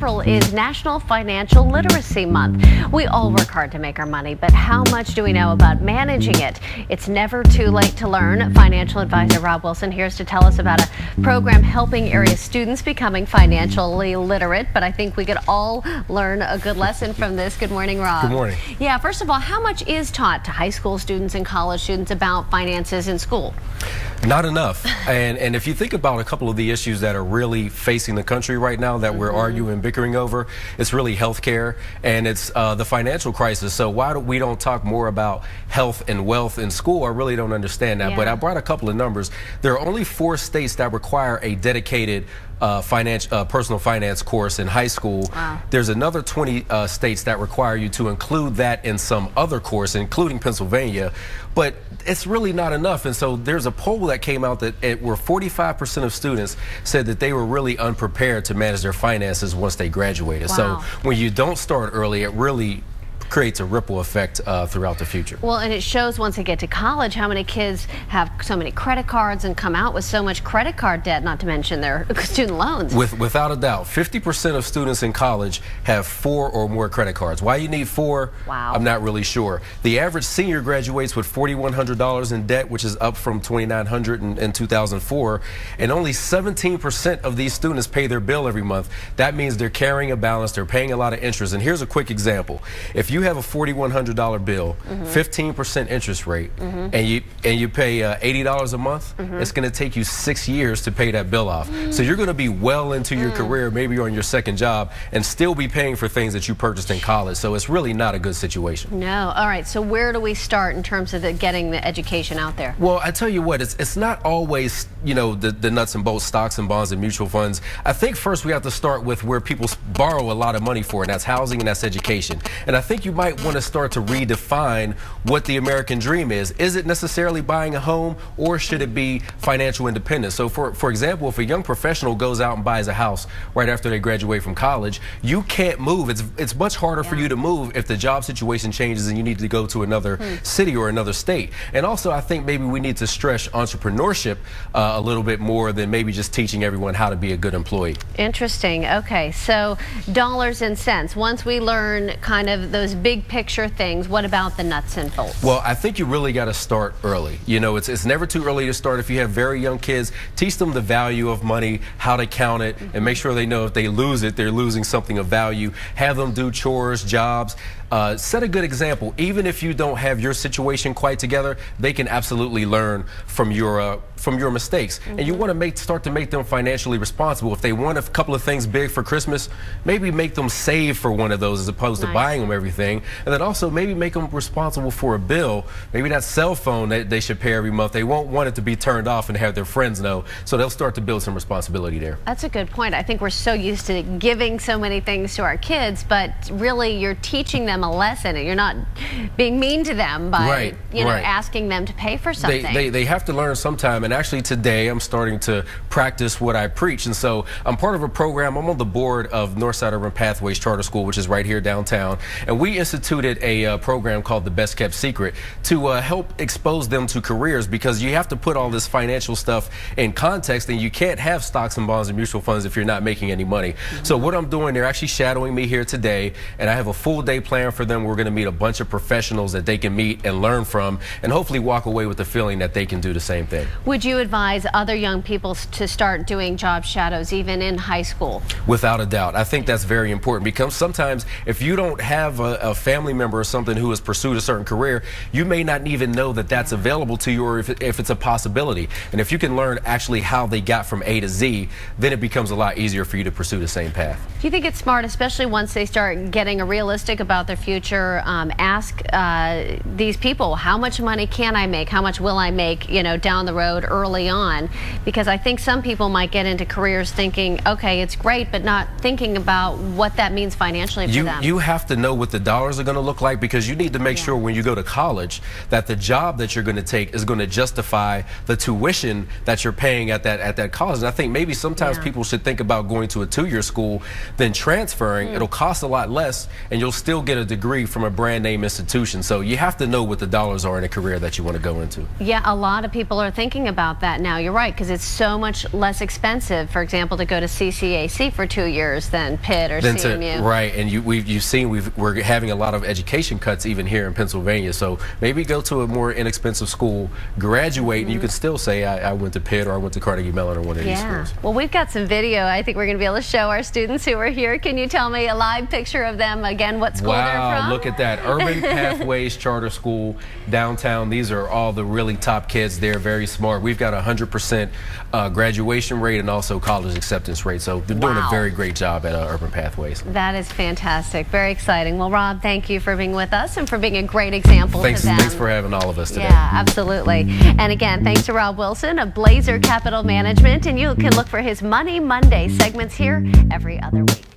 April is National Financial Literacy Month. We all work hard to make our money, but how much do we know about managing it? It's never too late to learn. Financial advisor Rob Wilson here's to tell us about a program helping area students becoming financially literate. But I think we could all learn a good lesson from this. Good morning, Rob. Good morning. Yeah, first of all, how much is taught to high school students and college students about finances in school? Not enough. And if you think about a couple of the issues that are really facing the country right now that we're arguing and bickering over, it's really healthcare and it's the financial crisis. So why we don't talk more about health and wealth in school, I really don't understand that. Yeah. But I brought a couple of numbers. There are only 4 states that require a dedicated personal finance course in high school. Wow. There's another 20 states that require you to include that in some other course, including Pennsylvania, but it's really not enough. And so there's a poll that came out that where 45% of students said that they were really unprepared to manage their finances once they graduated. Wow. So when you don't start early, it really creates a ripple effect throughout the future. Well, and it shows once they get to college how many kids have so many credit cards and come out with so much credit card debt, not to mention their student loans. Without a doubt, 50% of students in college have 4 or more credit cards. Why you need 4, wow, I'm not really sure. The average senior graduates with $4,100 in debt, which is up from $2,900 in 2004, and only 17% of these students pay their bill every month. That means they're carrying a balance, they're paying a lot of interest. And here's a quick example. If you have a $4,100 bill, 15% interest rate, and you pay $80 a month, it's going to take you 6 years to pay that bill off. So you're going to be well into your career, maybe on your second job, and still be paying for things that you purchased in college. So it's really not a good situation. No. All right. So where do we start in terms of getting the education out there? Well, I tell you what, it's not always, you know, the nuts and bolts, stocks and bonds and mutual funds. I think first we have to start with where people borrow a lot of money for, and that's housing and that's education. And I think you might want to start to redefine what the American dream is. Is it necessarily buying a home, or should it be financial independence? So for example, if a young professional goes out and buys a house right after they graduate from college, you can't move. It's much harder for you to move if the job situation changes and you need to go to another city or another state. And also, I think maybe we need to stress entrepreneurship a little bit more than maybe just teaching everyone how to be a good employee. Interesting. Okay, so dollars and cents. Once we learn kind of those big picture things, what about the nuts and bolts? Well, I think you really got to start early. You know, it's never too early to start. If you have very young kids, teach them the value of money, how to count it, and make sure they know if they lose it, they're losing something of value. Have them do chores, jobs. Set a good example. Even if you don't have your situation quite together, they can absolutely learn from your mistakes. And you want to start to make them financially responsible. If they want a couple of things big for Christmas, maybe make them save for one of those as opposed to buying them everything. And then also maybe make them responsible for a bill. Maybe that cell phone that they should pay every month. They won't want it to be turned off and have their friends know. So they'll start to build some responsibility there. That's a good point. I think we're so used to giving so many things to our kids, but really you're teaching them a lesson, and you're not being mean to them by asking them to pay for something. They have to learn sometime. And actually today I'm starting to practice what I preach. And so I'm part of a program. I'm on the board of Northside Urban Pathways Charter School, which is right here downtown. And we instituted a program called The Best Kept Secret to help expose them to careers, because you have to put all this financial stuff in context, and you can't have stocks and bonds and mutual funds if you're not making any money. So what I'm doing, they're actually shadowing me here today, and I have a full day plan for them. We're going to meet a bunch of professionals that they can meet and learn from, and hopefully walk away with the feeling that they can do the same thing. Would you advise other young people to start doing job shadows even in high school? Without a doubt. I think that's very important, because sometimes if you don't have a family member or something who has pursued a certain career, you may not even know that that's available to you, or if it's a possibility. And if you can learn actually how they got from A to Z, then it becomes a lot easier for you to pursue the same path. Do you think it's smart, especially once they start getting realistic about their future, ask these people, how much money can I make? How much will I make, you know, down the road early on? Because I think some people might get into careers thinking, okay, it's great, but not thinking about what that means financially for them. You have to know what the dollars are going to look like, because you need to make sure when you go to college that the job that you're going to take is going to justify the tuition that you're paying at that college. And I think maybe sometimes people should think about going to a 2-year school, then transferring. It'll cost a lot less, and you'll still get a degree from a brand name institution. So you have to know what the dollars are in a career that you want to go into. Yeah, a lot of people are thinking about that now. You're right, because it's so much less expensive, for example, to go to CCAC for 2 years than Pitt or CMU. Right, and you've seen we're having a lot of education cuts even here in Pennsylvania. So maybe go to a more inexpensive school, graduate, and you can still say I went to Pitt or I went to Carnegie Mellon or one of these schools. Well, we've got some video I think we're going to be able to show our students who are here. Can you tell me a live picture of them again, what school they're from? Wow, look at that. Urban Pathways Charter School downtown. These are all the really top kids. They're very smart. We've got a 100% graduation rate and also college acceptance rate. So they're doing a very great job at Urban Pathways. That is fantastic. Very exciting. Well, Rob, thank you for being with us and for being a great example to them. Thanks for having all of us today. Yeah, absolutely. And again, thanks to Rob Wilson of Blazer Capital Management. And you can look for his Money Monday segments here every other week.